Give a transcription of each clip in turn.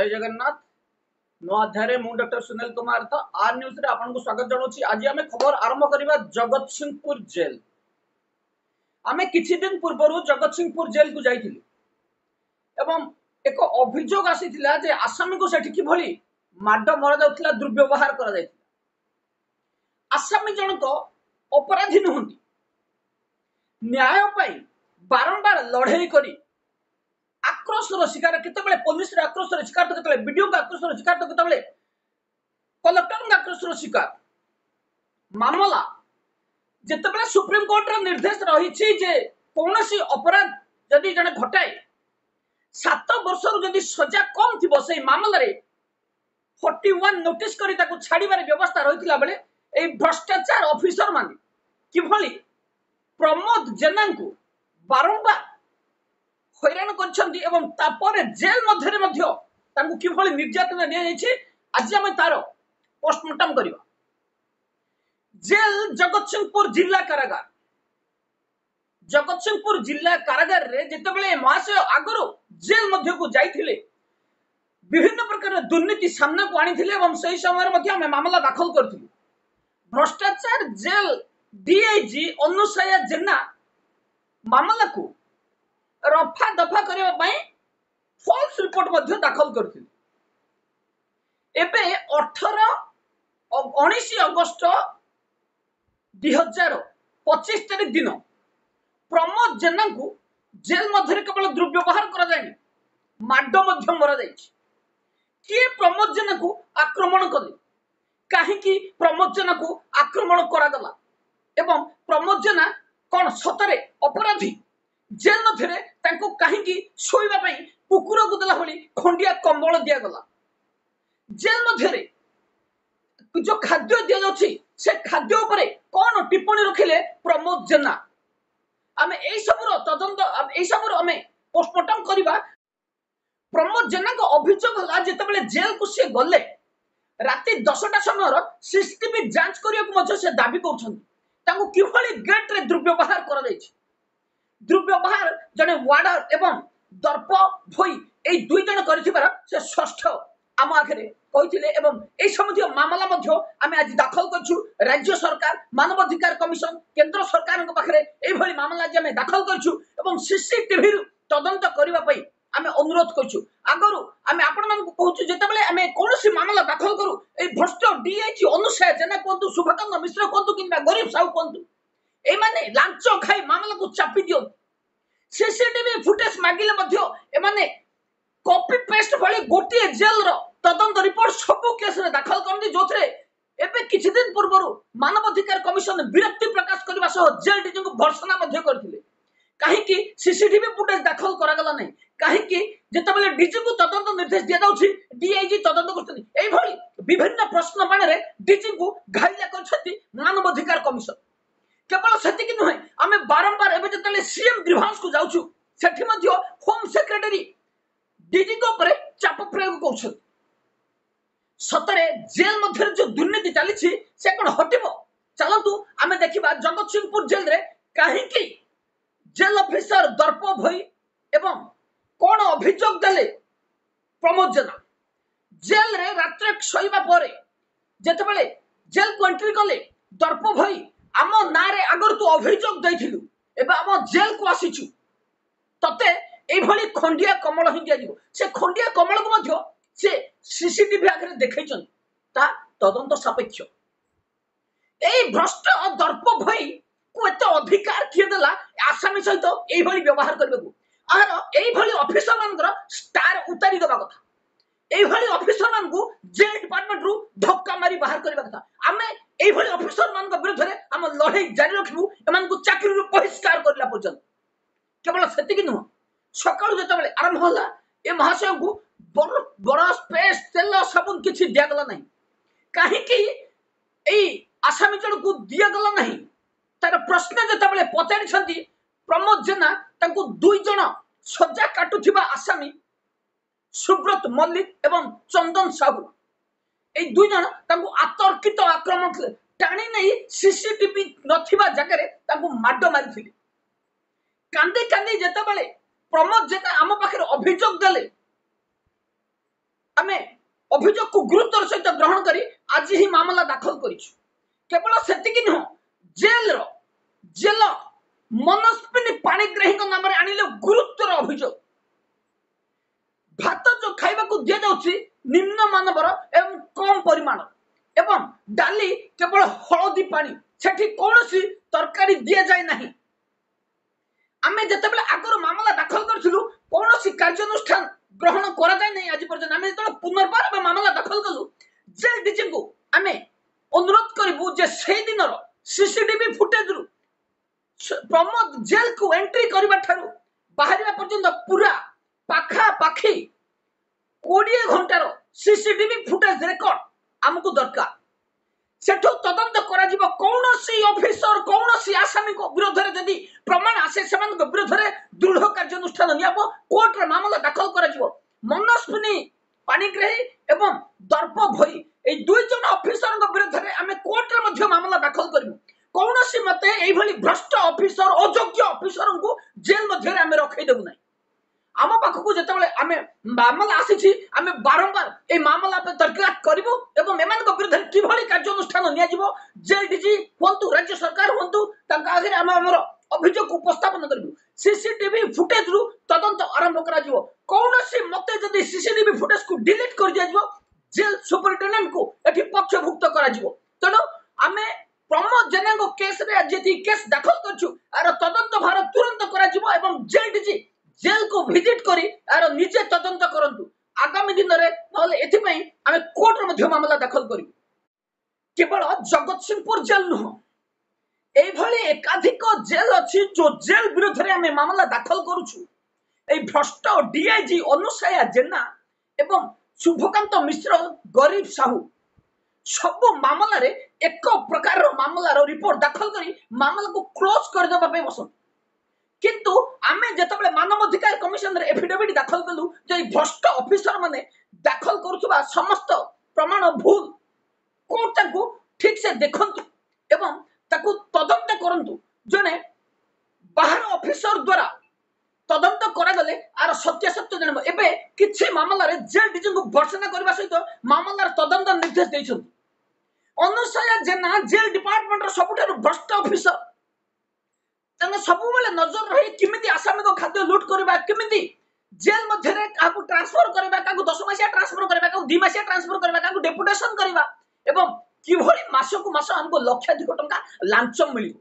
जय जगन्नाथ नो अध्याय मु डॉक्टर सुनील कुमार तो आर न्यूज रे आपन को स्वागत जणाउछि। आज आमे खबर आरंभ करिबा जगत सिंहपुर जेल। आमे किछि दिन पूर्वरु जगत सिंहपुर जेल को जाइथिलु एवं एक अभियोग आसीथिला जे आसामी को सेठी कि भली माड मरा जाउथिला, दुर्व्यवहार करा जाइथिला। आसामी जनक अपराधी नहंती, न्याय पाई बारंबार लड़ाई करी आक्रोशर शिकार, केतबेले पुलिस रे आक्रोशर शिकार, तो केतबेले वीडियो का आक्रोशर शिकार, तो केतबेले कलेक्टर का आक्रोशर शिकार। मामला जेतबेले सुप्रीम कोर्ट रा निर्देश रहिछि जे कोनोसी अपराध जदि जने घटाए 7 वर्ष रु जदि सजा कम थिबो से मामला रे 41 नोटिस करी ताको छाड़ीबार व्यवस्था रहितला बेले ए भ्रष्टाचार ऑफिसर माने किभली प्रमोद जेना को बारंबार हैरान करछन्ती एवं तापर जेल मध्यरे मध्य तांको किभली निर्यातना दिया जायछि। आज हम तारो पोस्टमार्टम करिवा। जेल जगतसिंहपुर जिला कारागार। जगतसिंहपुर जिला कारागार रे जेतेबेले मासे आगरो जेल मध्य को जाइथिले विभिन्न प्रकार दुर्नीति सामना को आनिथिले एवं सही समय मध्य हम मामला दाखल करथिलु। भ्रष्टाचार जेल डीआईजी अनुसया जेना मामला को रफा दफा करबा पई फॉल्स रिपोर्ट मध्य दाखल करथिलु। एबे 19 अगस्त 2025 तारिख दिन प्रमोद जेना को जेल मध्य केवल दुर्व्यवहार करा जायनि, माड मध्य मरा जायछि। किए प्रमोद जेना को आक्रमण कले, काहे कि प्रमोद जेना को आक्रमण करा गला एवं प्रमोद जेना कोन सतरे अपराधी जेल मध्य तांको काहे कि सोइबा पई कुकुर को देला होली खंडिया कंबल दिया गला। जेल मध्य जो खाद्य दिया जाउछि से खाद्य ऊपर कोन टिप्पणी रखिले प्रमोद जेना। आमे एई सबरो तदंत एई सबरो आमे पोस्टमार्टम करिबा। प्रमोद जेना को अभियोग हला जेतेबेले जेल को से गले राति 10टा समय सीसीटीवी जांच करिया को मजे से दाबी करछन तांको किभली गेट रे दुर्व्यवहार करा जायछि। दुर्व्यवहार जने वार्डर एवं दर्प भई ए दुई जन करथिबार से षष्ठ आम आखरे कहिथिले एवं ए सम्बन्धी मामला मध्य आमे आज दाखल करछु। राज्य सरकार, मानव अधिकार कमिशन, केंद्र सरकार को पाखरे ए भली मामला जे आमे दाखल करछु एवं सीसीटीवी तदंत करिबा पई आमे अनुरोध करछु। आगरु आमे आपण मन को कहछु जेतेबेले आमे कोनोसी मामला दाखल करू ए भ्रष्ट डीआईजी अनुसार जेना कोंतु सुभकांत मिश्र कोंतु किंबा गरीब साहू कोंतु ए माने लांच खाई मामला को चापी दियो। सीसीटीवी फुटेज मागिले मध्य ए माने कॉपी पेस्ट भली गोटिए जेल रो तदंत रिपोर्ट सब केस रे दाखल करनी, जोथरे एबे किछि दिन पूर्वरु मानव अधिकार कमिशन विरक्ति प्रकाश करबा सह जेल डीजी को भर्सना मध्य करथिले। काहे कि सीसीटीवी फुटेज दाखल करा गला नै, काहे कि जेतेबेले डीजी को तदंत निर्देश दिया जाउछि डीआईजी तदंत करथि। एई भली विभिन्न प्रश्न बाणरे डीजी को घाइला करछथि मानव अधिकार कमिशन। केवल सेति कि नहै, आमे बारंबार एबे जेतेले सीएम ग्रीवांस को जाउछु सेठी मध्य होम सेक्रेटरी डीजी को ऊपर चाप प्रयोग करछथि। सतरे जेल मध्य जो दुर्नीति चली से कौन हटिबो। चलतु आमे देखिबा जगत सिंहपुर जेल रे काहे कि जेल ऑफिसर दर्प भई एवं कौन अभियोग देले प्रमोद जेना। जेल रे रात्रे सोइबा परे जेतेबेले जेल को एंट्री कले दर्प भई आम ना रे अगर तू अभियोग दैथिलु एबा आम जेल को आसीछु तते एई भली खंडिया कमल ही दिया जिवो। से खंडिया कमल को मध्य से सीसीटीवी आगे देखैछन ता तदंत सापेक्ष। एई भ्रष्ट दर्प भई को एत अधिकार किए देला आसामी सहित एई भली व्यवहार करबेकु। आर एई भली ऑफिसर मानकर स्टार उतारी दबा कथा। एई भली ऑफिसर मान को जेल डिपार्टमेंट रु धक्का मारी बाहर करबा कथा। आमे एई भली ऑफिसर मान विरुद्ध रे हम लड़ाई जारी रखबु एमान को चाकरी रु बहिष्कार करला पर्यंत। केवल सेति कि न सकाळ जेतेबेले आरंभ होला ए महाशय को बड़ा स्पेस तेल साबुन किछि दिया गला नहीं। काहे कि एई आसामी जण को दिया गला नहीं तार प्रश्न जेतेबेले पचारि छथि प्रमोद जेना तांको दुई जण सजा काटुथिबा आसामी सुब्रत मल्लिक एवं चंदन साहू ए दुई जण तांको आतर्कित आक्रमण टाणी नहीं सीसीटीवी नथिबा जगह रे तांको माड मारिथिले। कांदी कांदी जेतेबेले प्रमोद जेना आम पाखे अभियोग देले आमे अभियोग को गुरुत्वर सहित ग्रहण करी आज ही मामला दाखल करिछु। केवल सेतिकी नुह जेल मनस्विनी पाणिग्राही नाम आनिले गुरुत्वर अभियोग। भात जो खाइबा को दिया जाउछि निम्न मानवर एवं कम परिमाण एवं डाली केवल हळदी पानी सेठी कोनोसी तरकारी दिया जाय नाही। आमे जेतेबेले आगर मामला दाखल करथिलु कोनोसी कार्यानुष्ठान ग्रहण करा जाय नाही। आज पर्यंत आमे जेतेबेले पुनर्बार मामला दाखल कलु जेल डीजी को आमे अनुरोध करिबु जे से दिनर सीसीटीवी फुटेज रु प्रमोद जेल को एंट्री करबा थारु बाहरिया पर्यंत पूरा पाखा पाखी 20 घंटार सीसीटीवी फुटेज रेकॉर्ड हमको दरकार। सेठो तदंत करा जिवो कोनोसी ऑफिसर कोनोसी आसामी को विरोध रे जदी प्रमाण आसे समान को विरोध रे दृढ़ कार्यानुष्ठान नियाबो कोर्ट रे मामला दाखल करा जिवो। मनस्विनी पाणिग्राही एवं दर्प भई ए दुई जन ऑफिसर को विरोध रे आमे कोर्ट रे मध्य मामला दाखल करिवो। कोनोसी मते एई भली भ्रष्ट ऑफिसर अयोग्य ऑफिसर को जेल मध्य रे आमे रखै देबु नै। आम पाखक जितेबाला आम मामला आसी आम बारंबार ए मामला पे तर्कवाद करूँ एवं एम विरुद्ध किभली कार्यानुष्ठान नियाजिवो जेल डीजी हूँ राज्य सरकार हूँ आगे आम आमर अभियोग उपस्थापन करूँ। सीसीटीवी फुटेज रु तदंत आरंभ करा कौन मते जदि सीसीटीवी फुटेज को डिलीट कर दिया जेल सुपरिटेडेंट को एठी पक्षभुक्त करा तेणु आम प्रमोद जेना केस रे जे केस दाखल करछु आर तदंत भार तुरंत करा एवं जेल डीजी जेल को विजिट करी आर निजे तदंत करंतु। आगामी दिन रे नले एथिपई आमे कोर्ट रे मध्य मामला दाखल करिवु। केवल जगतसिंहपुर जेल नुह एई भली एकाधिक जेल अछि जो जेल विरोध रे आमे मामला दाखल करूछु। एई भ्रष्ट डीआईजी अनुसया जेना एवं शुभकांत मिश्र गरीब साहू सब मामला रे एक प्रकार मामला रो रिपोर्ट दाखल करी मामला को क्लोज कर देबा पे बसन। किंतु आमे जेतेबेले मानवाधिकार कमिशन रे एफिडेविट दाखल कलु जे भ्रष्ट ऑफिसर माने दाखल करूथबा समस्त प्रमाण भूल कोर्ट ताकू ठीक से देखंतु एवं ताकू तदंत करंतु। जने बाहर ऑफिसर द्वारा तदंत करा गले आर सत्य सत्य जनम एबे किछि मामला रे जेल डीजी को भर्सना करबा सहित मामला रे तदंत निर्देश दैछन। अनुसया जेना जेल डिपार्टमेंट रो सबुठारु भ्रष्ट ऑफिसर सब नजर रही किमिति आसामी को खाद्य लूट करबा किमिति जेल मध्य रे काकू ट्रांसफर करबा काकू 10 मासिया ट्रांसफर करबा काकू 2 मासिया ट्रांसफर करबा काकू डेपुटेशन करबा एवं किभली मासको मास हमको लक्षाधिक टंका लांच मिलियो।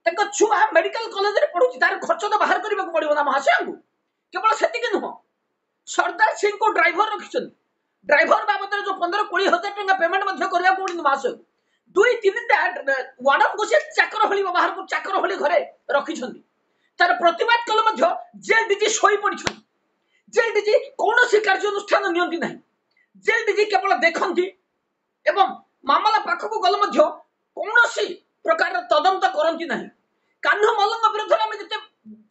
तक छुआ मेडिकल कॉलेज रे पढुची तार खर्च तो बाहर करबा को पड़ियो ना महाशय हमको। केवल सेति के नुह सरदार सिंह को ड्राइवर रखिछन ड्राइवर बाबद जो 15-20 हजार टंका पेमेंट मध्य करबा पड़िन महाशय। 2-3टा वार्डन को से चाकर भली बाहर को चाकर भली घरे रखी तार प्रतिवाद कल मध्य जेल डीजी सोई पड़ी। जेल डीजी कौन सी कार्यानुष्ठान नियंती नहीं। जेल डीजी केवल देखती एवं मामला पाखक गल मध्य कौन सी प्रकार तदंत करती नहीं। कान्ह मल्लंग विरुद्ध आम जिते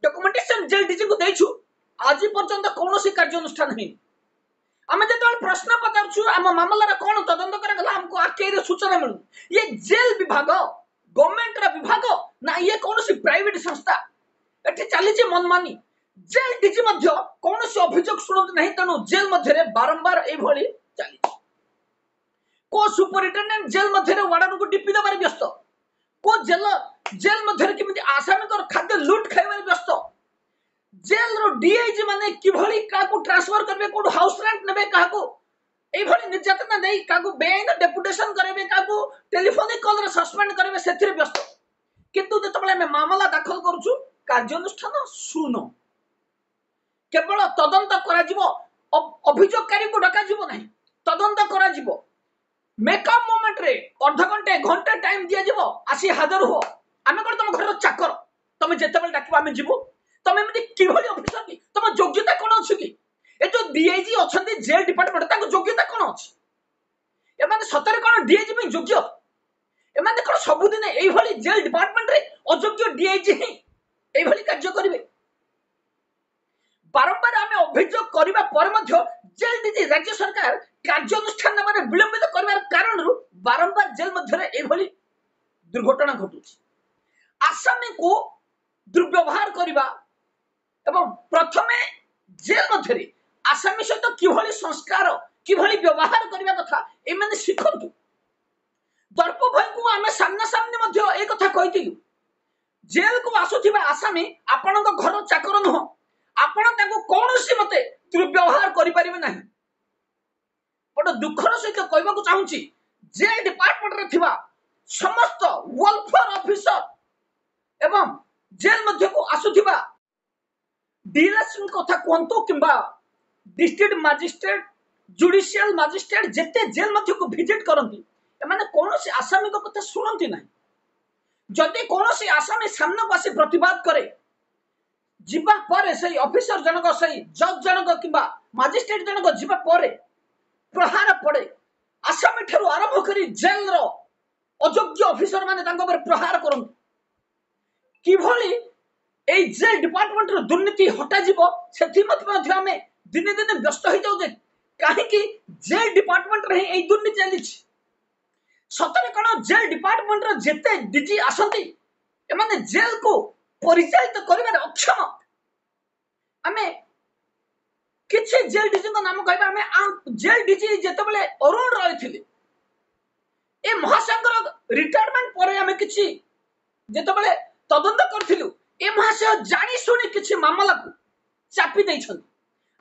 डॉक्यूमेंटेशन जेल डीजी को देछु आज पर्यंत कौन सी कार्यानुष्ठान नहीं। आमे जेतेबेले प्रश्न पचारछु आम मामला रे कोन तदंत करा गला हमको आके रे सूचना मिलु। ये जेल विभाग गवर्नमेंट रा विभाग ना ये कोनोसी प्राइवेट संस्था एठी चली छी मनमानी। जेल डीजी मध्य कोनोसी अभियोग सुनत नहीं तनु जेल मध्य रे बारंबार ए भली चली को सुपरिटेंडेंट जेल मध्य रे वार्डन को डिपी दबार व्यस्त को जेल मध्य रे किमिति आसामी कर खाद्य लूट खाइबार व्यस्त। जेल रो डीआईजी माने किभली काकू ट्रांसफर करबे को हाउस रेंट नेबे काकू एई भली निर्यातना देई काकू बेन डेपुटेशन करबे काकू टेलीफोनिक कॉल रे सस्पेंड करबे सेथिरे व्यस्त। किंतु जेतबेले हम मामला दाखल करूछु कार्यानुष्ठान सुनो केवल तदंत करा जिवो अभियोगकारी को डका जिवो नहीं तदंत करा जिवो। मेकअप मोमेंट रे अर्ध घंटे घंटे टाइम दिया जिवो आसी हाजर हो आमे कर तुम घर चाकर तुम जेतबेले डाकिबो आमे जिवो। तुम एमती किभली ऑफिसर की तुम योग्यता कौन अच्छी कि ए जो डीआईजी अच्छे जेल डिपार्टमेंट ताको योग्यता कौन अच्छी एमाने सतरे कौन डीआईजी पे योग्य एमाने कौन सबुदिन एई भली जेल डिपार्टमेंट रे अयोग्य डीआईजी ही एई भली कार्य करिवे। बारंबार आमे अभियोग करबा पर मध्य जेल डीजी राज्य सरकार कार्यानुष्ठान नबारे विलंबित करबार कारणरू बारंबार जेल मध्य रे एई भली दुर्घटना घटुची। आसामी को दुर्व्यवहार करबा एवं प्रथमे जेल मध्य आसामी सहित किभली संस्कार किभली व्यवहार करबा कथा ए माने शिखंतु। दर्प भाई को आमे सामना सामने मध्य ए कथा कहितिलु जेल को आसुथिबा आसामी आपनक घर चाकर नह आपण ताको कोनोसी मते दुर्व्यवहार करि परिबे नाही। बड़ दुखर सहित कहबा को चाहूची जेल डिपार्टमेंट रे थिबा समस्त वेलफेयर ऑफिसर एवं जेल मध्य को आसुथिबा डीएलएस कथा कोंतो किंबा डिस्ट्रिक्ट मजिस्ट्रेट जुडिशियल मजिस्ट्रेट जेते जेल मध्य को विजिट करंती एमाने कोनोसी आसामी को कथा सुनंती नाही। जदि कोनोसी आसामी सामने को आसी प्रतिवाद करे जिबा परे सही ऑफिसर जनक सही जज जनक किंबा मजिस्ट्रेट जनक जिबा परे प्रहार पड़े आसामी ठेरु आरंभ करी जेल रो अयोग्य ऑफिसर माने तांको पर प्रहार करंती किभली ए जेल डिपार्टमेंट रो दुर्नीति हटा जीवो सेथि मध्य आमे दिने दिने व्यस्त हो जाउ जे काहे कि जेल डिपार्टमेंट रे ए दुर्नीति चली सतरे कोन जेल डिपार्टमेंट रो जेते डीजी आसंती ए माने जेल को परिचालित करिबार अक्षम। आमे किछि जेल डीजी को नाम कहबा आमे जेल डीजी जेते बेले अरुण रॉय थिले ए महासंगर रिटायरमेंट परे आमे किछि जेते बेले तदंत करथिलु ए महाशय जानी सुनी किछि मामला को चापी दैछन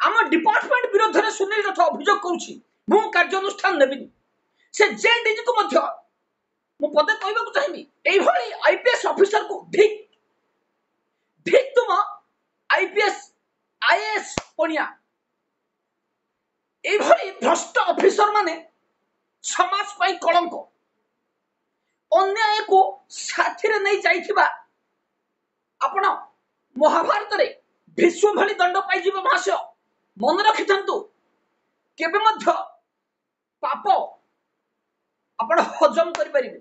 आम डिपार्टमेंट विरुद्ध रे सुनील रथ अभियोग करूछि मु कार्यानुष्ठान नेबिनी से जेल डीजी को मध्य मु पदे कहबा को चाहिबी एई भली आईपीएस ऑफिसर को ठीक ठीक तुम आईपीएस आईएएस पणिया एई भली भ्रष्ट ऑफिसर माने समाज पई कलंक अन्याय को साथी रे नै जाइथिबा आपण महाभारत रे भीष्म भली दंड पाई जीव महाशय मन रखिथंतु केबे मध्य पाप आपण हजम करि परिबे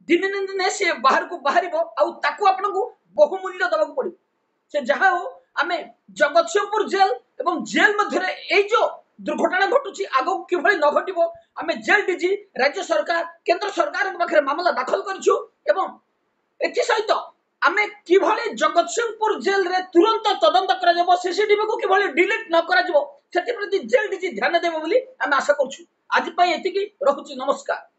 दिने दिने से बाहर को बाहरिबो आ ताकू आपण को बहुमूल्य दबा को पड़ी से जहा हो आमे जगतसिंहपुर जेल एवं जेल मध्य रे ए जो दुर्घटना घटुची आगो किभली न घटिबो आमे जेल डीजी राज्य सरकार केंद्र सरकार के पाखरे मामला दाखल करछु एवं एथि सहित आमे किभली जगतसिंहपुर जेल रे तुरंत तदंत करा जबो सीसीटीवी को किभली डिलीट न करा जबो सेति प्रति जेल डीजी ध्यान देबो बोली आमे आशा करछु। आज पई एतिकी रहुची नमस्कार।